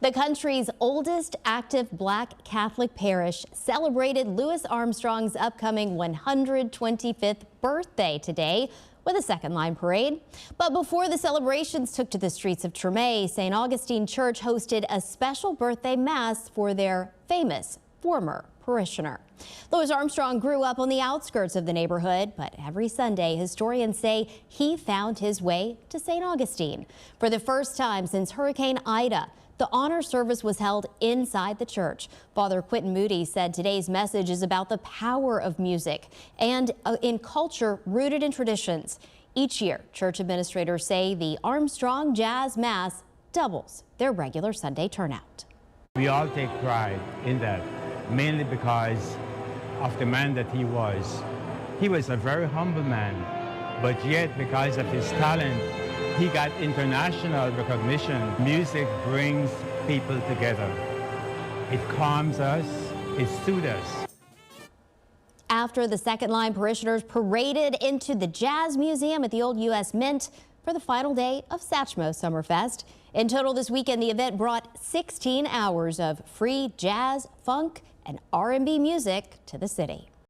The country's oldest active Black Catholic parish celebrated Louis Armstrong's upcoming 125th birthday today with a second line parade. But before the celebrations took to the streets of Treme, St. Augustine Church hosted a special birthday mass for their famous former parishioner. Louis Armstrong grew up on the outskirts of the neighborhood, but every Sunday, historians say he found his way to St. Augustine. For the first time since Hurricane Ida, the honor service was held inside the church. Father Quentin Moody said today's message is about the power of music and in culture rooted in traditions. Each year, church administrators say the Armstrong Jazz Mass doubles their regular Sunday turnout. We all take pride in that, mainly because of the man that he was. He was a very humble man, but yet because of his talent, he got international recognition. Music brings people together. It calms us, it soothes us. After the second line parishioners paraded into the Jazz Museum at the Old U.S. Mint for the final day of Satchmo Summerfest. In total this weekend, the event brought 16 hours of free jazz, funk, and R&B music to the city.